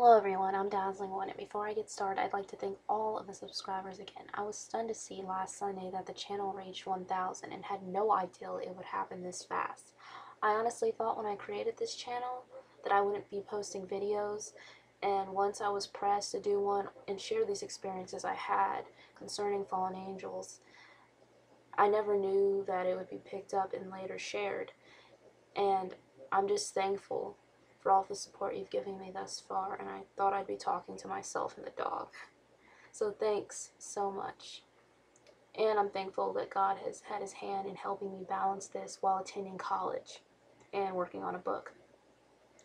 Hello everyone, I'm Dazzling One, and before I get started, I'd like to thank all of the subscribers again. I was stunned to see last Sunday that the channel reached 1,000 and had no idea it would happen this fast. I honestly thought when I created this channel that I wouldn't be posting videos, and once I was pressed to do one and share these experiences I had concerning fallen angels, I never knew that it would be picked up and later shared, and I'm just thankful for all the support you've given me thus far, and I thought I'd be talking to myself and the dog. So thanks so much. And I'm thankful that God has had his hand in helping me balance this while attending college and working on a book.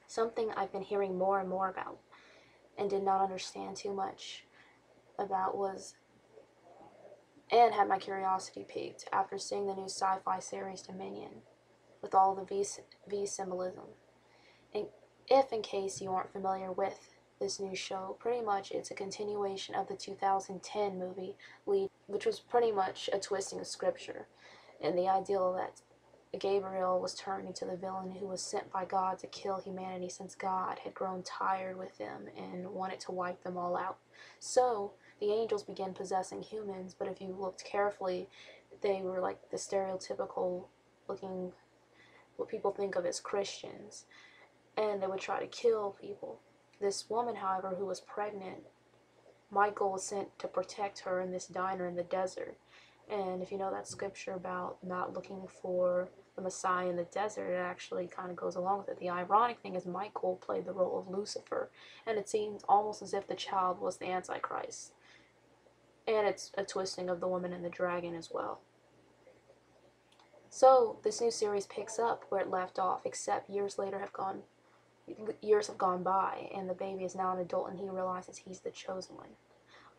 Something I've been hearing more and more about and did not understand too much about was, and had my curiosity piqued after seeing the new sci-fi series Dominion with all the V Symbolism. And if in case you aren't familiar with this new show, pretty much it's a continuation of the 2010 movie Lead, which was pretty much a twisting of scripture, and the ideal that Gabriel was turned into the villain who was sent by God to kill humanity since God had grown tired with them and wanted to wipe them all out. So the angels began possessing humans, but if you looked carefully, they were like the stereotypical looking, what people think of as Christians, and they would try to kill people. This woman, however, who was pregnant, Michael was sent to protect her in this diner in the desert. And if you know that scripture about not looking for the Messiah in the desert, it actually kind of goes along with it. The ironic thing is Michael played the role of Lucifer, and it seems almost as if the child was the Antichrist. And it's a twisting of the woman and the dragon as well. So this new series picks up where it left off, except years have gone by, and the baby is now an adult, and he realizes he's the chosen one.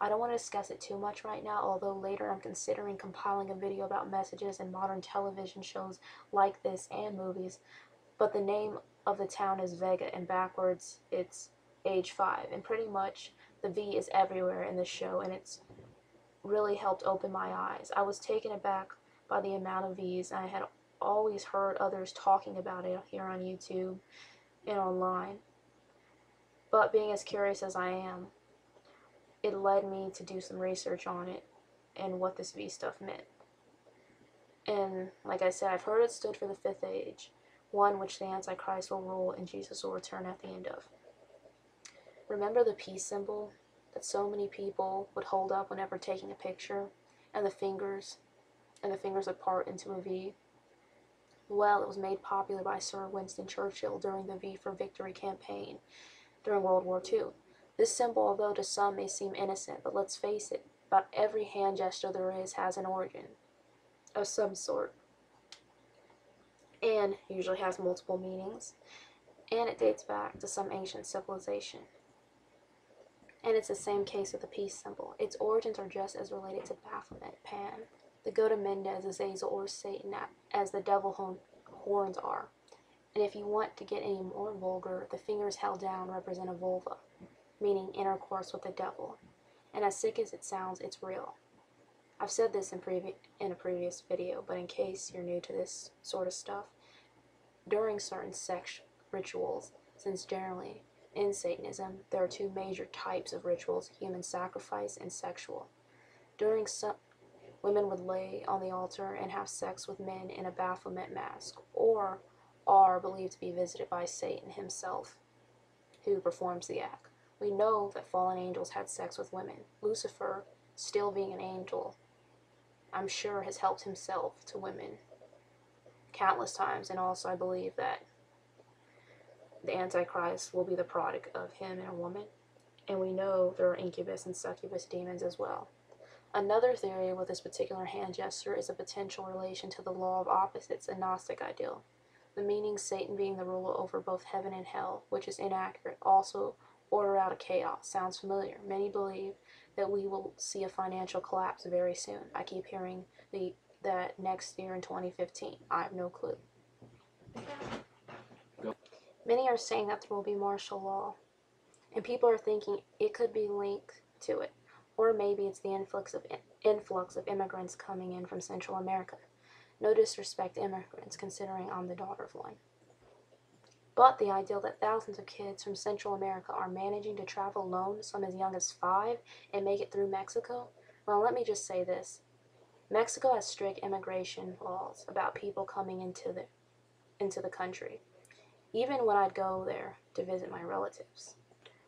I don't want to discuss it too much right now, although later I'm considering compiling a video about messages in modern television shows like this and movies, but the name of the town is Vega, and backwards it's age 5, and pretty much the V is everywhere in the show, and it's really helped open my eyes. I was taken aback by the amount of V's, and I had always heard others talking about it here on YouTube and online, but being as curious as I am, it led me to do some research on it and what this V stuff meant. And like I said, I've heard it stood for the 5th age, one which the Antichrist will rule and Jesus will return at the end of. Remember the peace symbol that so many people would hold up whenever taking a picture, and the fingers would part into a V? Well, it was made popular by Sir Winston Churchill during the V for Victory campaign during World War II. This symbol, although to some may seem innocent, but let's face it, about every hand gesture there is has an origin of some sort, and usually has multiple meanings, and it dates back to some ancient civilization. And it's the same case with the peace symbol. Its origins are just as related to Baphomet, Pan, the goat of Mendez, Azazel, or Satan, as the devil horns are. And if you want to get any more vulgar, the fingers held down represent a vulva, meaning intercourse with the devil. And as sick as it sounds, it's real. I've said this in a previous video, but in case you're new to this sort of stuff, during certain sex rituals, since generally in Satanism there are 2 major types of rituals, human sacrifice and sexual. During some, women would lay on the altar and have sex with men in a Baphomet mask, or are believed to be visited by Satan himself, who performs the act. We know that fallen angels had sex with women. Lucifer, still being an angel, I'm sure has helped himself to women countless times, and also I believe that the Antichrist will be the product of him and a woman, and we know there are incubus and succubus demons as well. Another theory with this particular hand gesture is a potential relation to the law of opposites, a Gnostic ideal. The meaning Satan being the ruler over both heaven and hell, which is inaccurate. Also, order out of chaos sounds familiar. Many believe that we will see a financial collapse very soon. I keep hearing that next year in 2015. I have no clue. Many are saying that there will be martial law, and people are thinking it could be linked to it, or maybe it's the influx of immigrants coming in from Central America. No disrespect to immigrants, considering I'm the daughter of one. But the idea that thousands of kids from Central America are managing to travel alone, some as young as 5, and make it through Mexico, well, let me just say this. Mexico has strict immigration laws about people coming into the country, even when I'd go there to visit my relatives.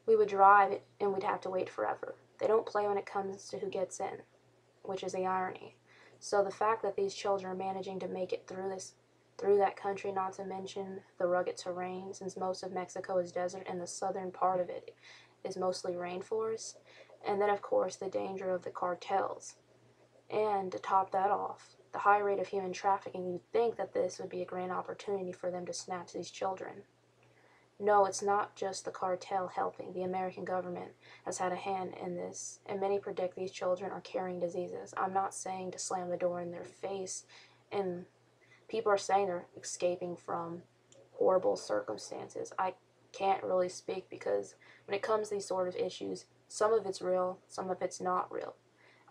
We would drive it and we'd have to wait forever. They don't play when it comes to who gets in, which is the irony. So the fact that these children are managing to make it through that country, not to mention the rugged terrain, since most of Mexico is desert and the southern part of it is mostly rainforest, and then of course the danger of the cartels. And to top that off, the high rate of human trafficking, you'd think that this would be a grand opportunity for them to snatch these children. No, it's not just the cartel helping. The American government has had a hand in this, and many predict these children are carrying diseases. I'm not saying to slam the door in their face, and people are saying they're escaping from horrible circumstances. I can't really speak because when it comes to these sort of issues, some of it's real, some of it's not real.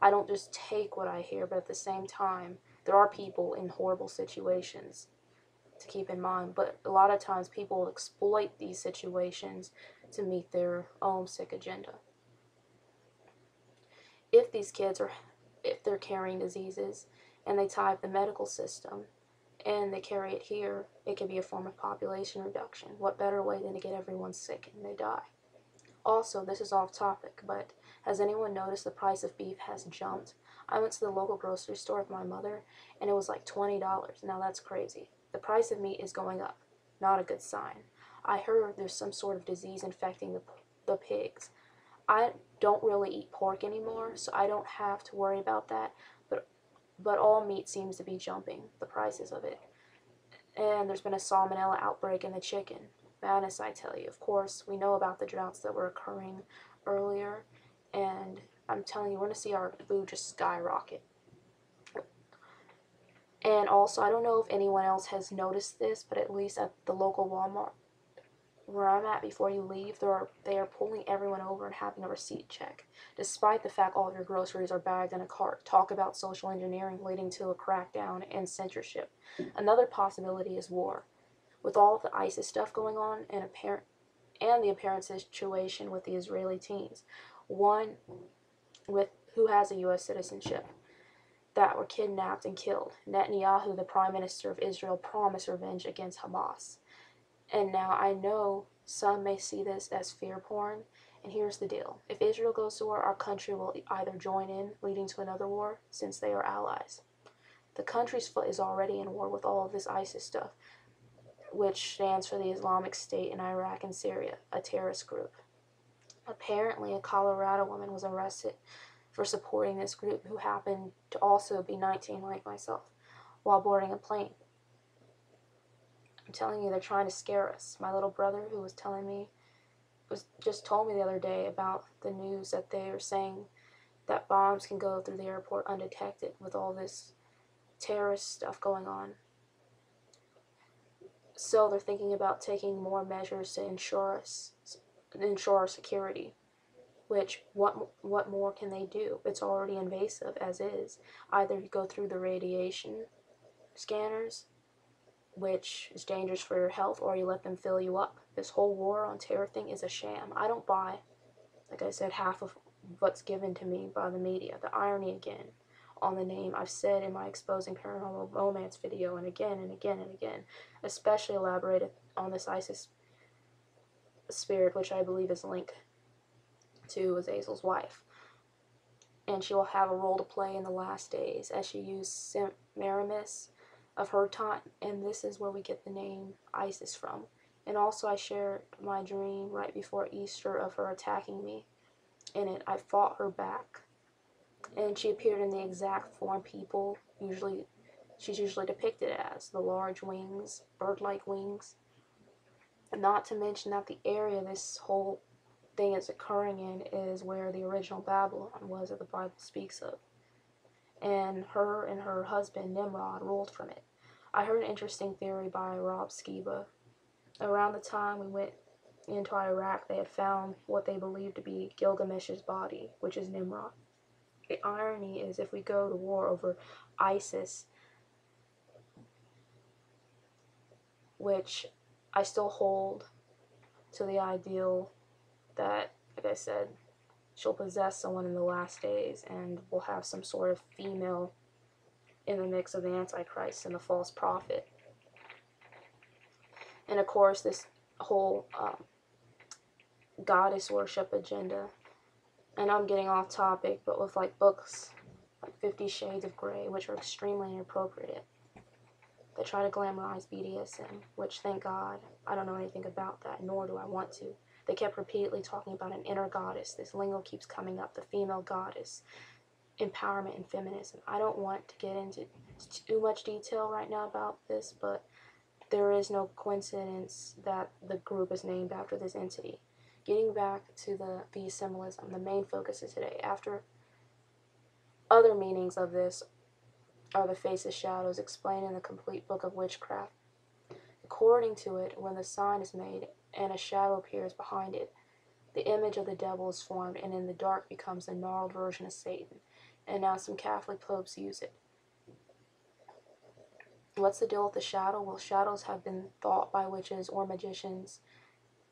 I don't just take what I hear, but at the same time, there are people in horrible situations to keep in mind. But a lot of times people exploit these situations to meet their own sick agenda. If these kids are, if they're carrying diseases and they tie up the medical system and they carry it here, it can be a form of population reduction. What better way than to get everyone sick and they die? Also, this is off topic, but has anyone noticed the price of beef has jumped? I went to the local grocery store with my mother, and it was like $20. Now that's crazy. The price of meat is going up. Not a good sign. I heard there's some sort of disease infecting the pigs. I don't really eat pork anymore, so I don't have to worry about that, but all meat seems to be jumping, the prices of it. And there's been a salmonella outbreak in the chicken. Madness, I tell you. Of course, we know about the droughts that were occurring earlier, and I'm telling you, we're going to see our food just skyrocket. And also, I don't know if anyone else has noticed this, but at least at the local Walmart where I'm at, before you leave, they are pulling everyone over and having a receipt check, despite the fact all of your groceries are bagged in a cart. Talk about social engineering leading to a crackdown and censorship. Another possibility is war. With all of the ISIS stuff going on and the apparent situation with the Israeli teens, one with who has a U.S. citizenship, that were kidnapped and killed. Netanyahu, the Prime Minister of Israel, promised revenge against Hamas. And now I know some may see this as fear porn, and here's the deal. If Israel goes to war, our country will either join in, leading to another war, since they are allies. The country's foot is already in war with all of this ISIS stuff, which stands for the Islamic State in Iraq and Syria, a terrorist group. Apparently, a Colorado woman was arrested for supporting this group, who happened to also be 19 like myself, while boarding a plane. I'm telling you, they're trying to scare us. My little brother, who was telling me, just told me the other day about the news that they are saying that bombs can go through the airport undetected with all this terrorist stuff going on. So they're thinking about taking more measures to ensure our security. Which, what more can they do? It's already invasive as is. Either you go through the radiation scanners, which is dangerous for your health, or you let them fill you up. This whole war on terror thing is a sham. I don't buy, like I said, half of what's given to me by the media. The irony again on the name I've said in my Exposing Paranormal Romance video, and again and again and again, especially elaborated on this ISIS spirit, which I believe is linked to Azazel's wife. And she will have a role to play in the last days, as she used Semiramis of her time, and this is where we get the name ISIS from. And also I shared my dream right before Easter of her attacking me. In it, I fought her back, and she appeared in the exact form she's usually depicted as, the large wings, bird-like wings. Not to mention that the area this whole thing is occurring in is where the original Babylon was, that the Bible speaks of. And her husband Nimrod ruled from it. I heard an interesting theory by Rob Skiba. Around the time we went into Iraq, they had found what they believed to be Gilgamesh's body, which is Nimrod. The irony is, if we go to war over ISIS, which I still hold to the ideal that, like I said, she'll possess someone in the last days and will have some sort of female in the mix of the Antichrist and the false prophet. And of course, this whole goddess worship agenda, and I'm getting off topic, but with like books like 50 Shades of Grey, which are extremely inappropriate, that try to glamorize BDSM, which, thank God, I don't know anything about that, nor do I want to. They kept repeatedly talking about an inner goddess. This lingo keeps coming up, the female goddess, empowerment and feminism. I don't want to get into too much detail right now about this, but there is no coincidence that the group is named after this entity. Getting back to the V Symbolism, the main focus of today, after other meanings of this are the faces shadows explained in the complete book of witchcraft. According to it, when the sign is made and a shadow appears behind it, the image of the devil is formed, and in the dark becomes a gnarled version of Satan. And now some Catholic popes use it. What's the deal with the shadow? Well, shadows have been thought by witches or magicians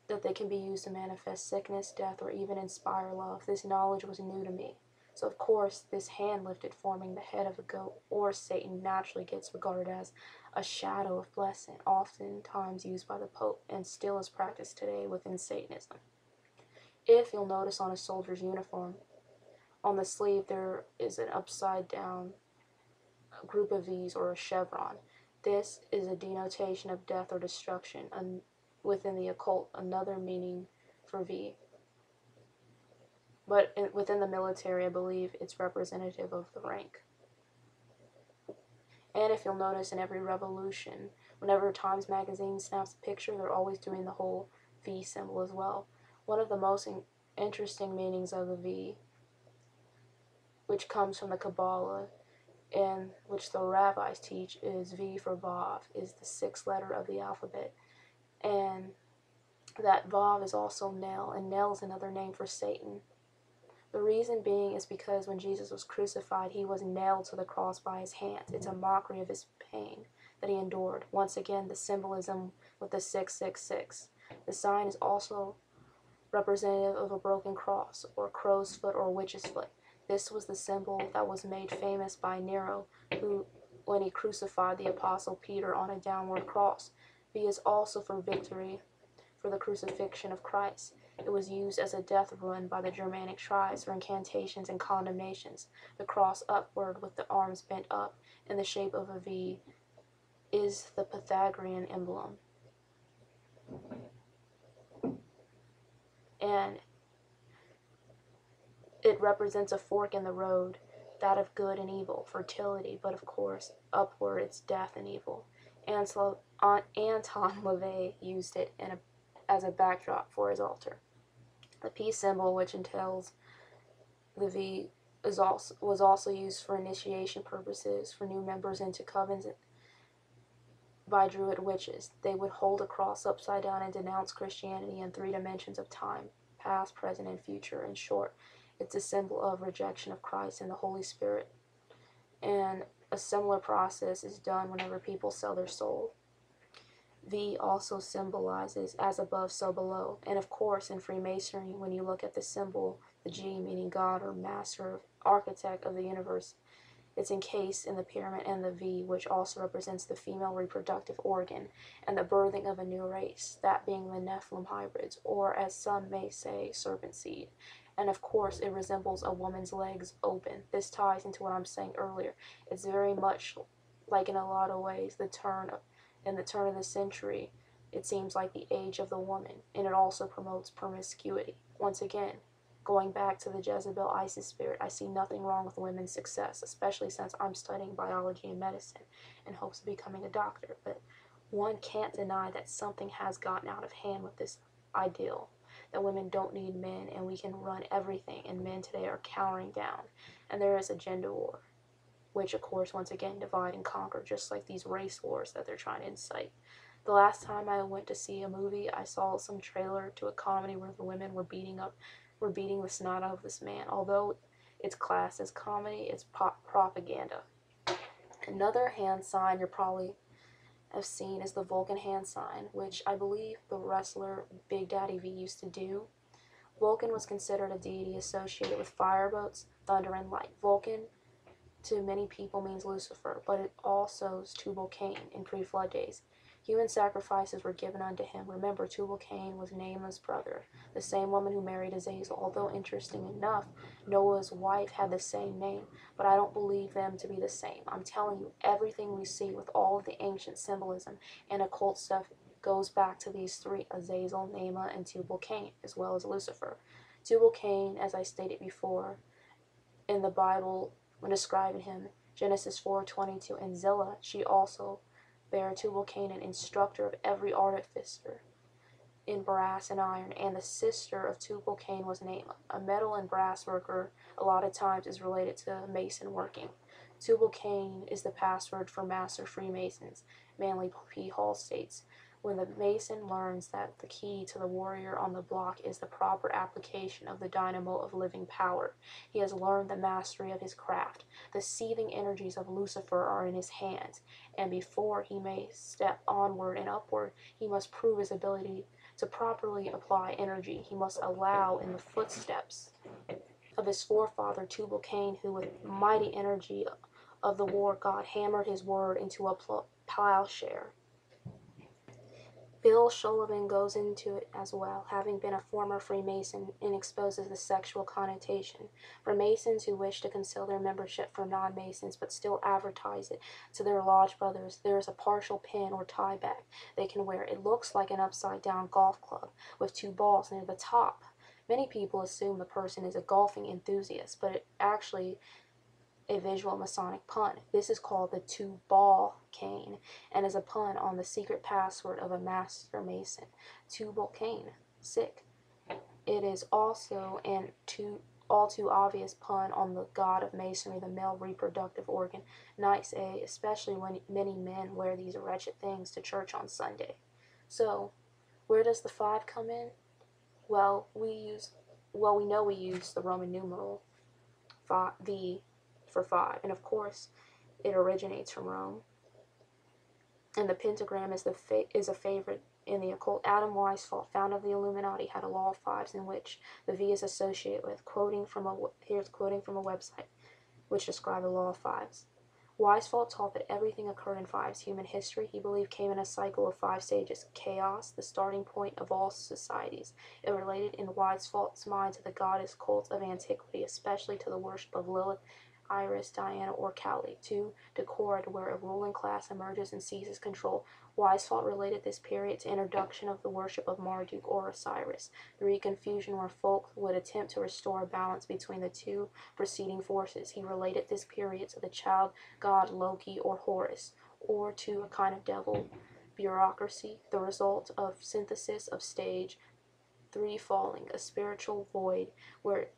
that they can be used to manifest sickness, death, or even inspire love. This knowledge was new to me. So, of course, this hand lifted forming the head of a goat or Satan naturally gets regarded as a shadow of blessing, oftentimes used by the Pope, and still is practiced today within Satanism. If you'll notice on a soldier's uniform, on the sleeve there is an upside down group of V's or a chevron. This is a denotation of death or destruction, and within the occult, another meaning for V. But within the military, I believe it's representative of the rank. And if you'll notice, in every revolution, whenever Times Magazine snaps a picture, they're always doing the whole V symbol as well. One of the most interesting meanings of the V, which comes from the Kabbalah, and which the rabbis teach, is V for Vav, is the sixth letter of the alphabet. And that Vav is also Nel, and Nel is another name for Satan. The reason being is because when Jesus was crucified, he was nailed to the cross by his hands. It's a mockery of his pain that he endured. Once again, the symbolism with the 666. The sign is also representative of a broken cross, or crow's foot, or witch's foot. This was the symbol that was made famous by Nero, who, when he crucified the apostle Peter on a downward cross. V is also for victory, for the crucifixion of Christ. It was used as a death rune by the Germanic tribes for incantations and condemnations. The cross upward with the arms bent up in the shape of a V is the Pythagorean emblem. And it represents a fork in the road, that of good and evil, fertility, but of course, upward it's death and evil. Anton LaVey used it as a backdrop for his altar. The peace symbol, which entails the V, was also used for initiation purposes for new members into covens by Druid witches. They would hold a cross upside down and denounce Christianity in 3 dimensions of time, past, present, and future. In short, it's a symbol of rejection of Christ and the Holy Spirit. And a similar process is done whenever people sell their soul. V also symbolizes as above, so below. And of course, in Freemasonry, when you look at the symbol, the G meaning God or master, architect of the universe, it's encased in the pyramid, and the V, which also represents the female reproductive organ and the birthing of a new race, that being the Nephilim hybrids, or as some may say, serpent seed. And of course, it resembles a woman's legs open. This ties into what I'm saying earlier. It's very much like, in a lot of ways, the turn of the century, it seems like the age of the woman, and it also promotes promiscuity. Once again, going back to the Jezebel Isis spirit, I see nothing wrong with women's success, especially since I'm studying biology and medicine in hopes of becoming a doctor. But one can't deny that something has gotten out of hand with this ideal, that women don't need men and we can run everything, and men today are cowering down, and there is a gender war, which of course once again divide and conquer, just like these race wars that they're trying to incite. The last time I went to see a movie, I saw some trailer to a comedy where the women were beating the snot out of this man. Although it's classed as comedy, it's propaganda. Another hand sign you're probably have seen is the Vulcan hand sign, which I believe the wrestler Big Daddy V used to do. Vulcan was considered a deity associated with fireboats, thunder, and light. Vulcan to many people means Lucifer, but it also is Tubal-Cain in pre-flood days. Human sacrifices were given unto him. Remember, Tubal-Cain was Noah's brother, the same woman who married Azazel. Although interesting enough, Noah's wife had the same name, but I don't believe them to be the same. I'm telling you, everything we see with all of the ancient symbolism and occult stuff goes back to these three, Azazel, Nama, and Tubal-Cain, as well as Lucifer. Tubal-Cain, as I stated before, in the Bible, when describing him, Genesis 4:22, and Zillah, she also bare Tubal-Cain, an instructor of every artificer in brass and iron, and the sister of Tubal-Cain was Naamah. A metal and brass worker a lot of times is related to mason working. Tubal-Cain is the password for Master Freemasons. Manly P. Hall states, when the Mason learns that the key to the warrior on the block is the proper application of the dynamo of living power, he has learned the mastery of his craft. The seething energies of Lucifer are in his hands, and before he may step onward and upward, he must prove his ability to properly apply energy. He must allow in the footsteps of his forefather Tubal-Cain, who with mighty energy of the war god hammered his word into a plowshare. Bill Sullivan goes into it as well, having been a former Freemason, and exposes the sexual connotation. For Masons who wish to conceal their membership from non-Masons but still advertise it to their lodge brothers, there is a partial pin or tie back they can wear. It looks like an upside-down golf club with two balls near the top. Many people assume the person is a golfing enthusiast, but it actually a visual Masonic pun. This is called the Tubal-Cain, and is a pun on the secret password of a master Mason. Tubal-Cain, sick. It is also an all too obvious pun on the god of masonry, the male reproductive organ. Nice, eh? Especially when many men wear these wretched things to church on Sunday. So, where does the 5 come in? Well, we know we use the Roman numeral V for 5, and of course it originates from Rome, and the pentagram is a favorite in the occult. Adam Weishaupt, founder of the Illuminati, had a law of 5s in which the V is associated with. Quoting from a website which described the law of 5s. Weishaupt taught that everything occurred in 5s. Human history, he believed, came in a cycle of 5 stages. Chaos, the starting point of all societies. It related in Weishaupt's mind to the goddess cults of antiquity, especially to the worship of Lilith, Iris, Diana, or Kali. 2. Decorid, where a ruling class emerges and seizes control. Weishaupt related this period to introduction of the worship of Marduk or Osiris. 3. Confusion, where folk would attempt to restore a balance between the two preceding forces. He related this period to the child god Loki or Horus, or to a kind of devil. Bureaucracy, the result of synthesis of stage 3 falling, a spiritual void where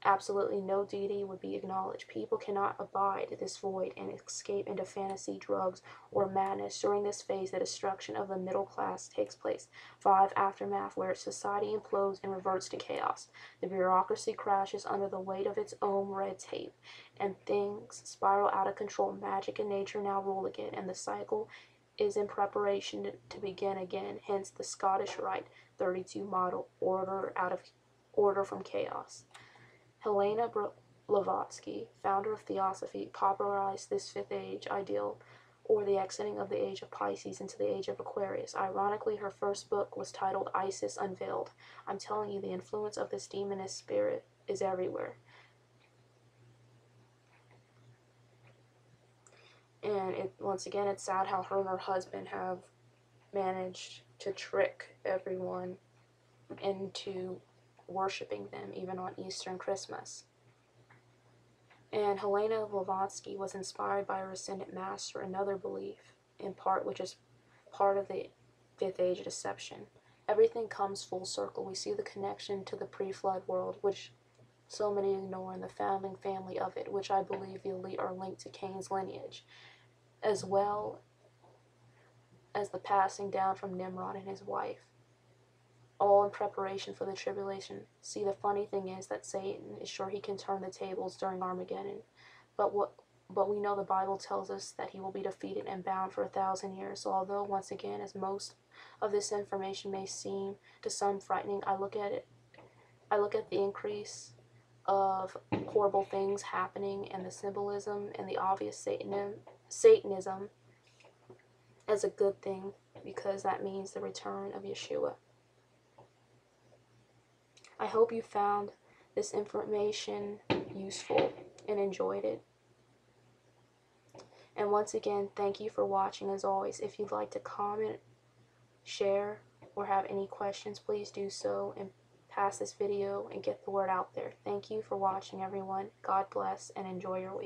absolutely no deity would be acknowledged. People cannot abide this void and escape into fantasy, drugs, or madness. During this phase, the destruction of the middle class takes place. 5. Aftermath, where society implodes and reverts to chaos. The bureaucracy crashes under the weight of its own red tape, and things spiral out of control. Magic and nature now rule again, and the cycle is in preparation to begin again. Hence the Scottish Rite 32 model, order from chaos. Helena Blavatsky, founder of Theosophy, popularized this 5th age ideal, or the exiting of the age of Pisces into the age of Aquarius. Ironically, her first book was titled Isis Unveiled. I'm telling you, the influence of this demoness spirit is everywhere. And once again, it's sad how her and her husband have managed to trick everyone into worshipping them, even on Easter and Christmas. And Helena Blavatsky was inspired by her ascendant master, another belief, in part, which is part of the 5th age deception. Everything comes full circle. We see the connection to the pre-flood world, which so many ignore, and the founding family of it, which I believe the elite are linked to Cain's lineage, as well as the passing down from Nimrod and his wife, all in preparation for the tribulation. See, the funny thing is that Satan is sure he can turn the tables during Armageddon, but but we know the Bible tells us that he will be defeated and bound for 1,000 years. So although, once again, as most of this information may seem to some frightening, I look at the increase of horrible things happening and the symbolism and the obvious Satanism as a good thing, because that means the return of Yeshua. I hope you found this information useful and enjoyed it. And once again, thank you for watching. As always, if you'd like to comment, share, or have any questions, please do so and pass this video and get the word out there. Thank you for watching, everyone. God bless and enjoy your week.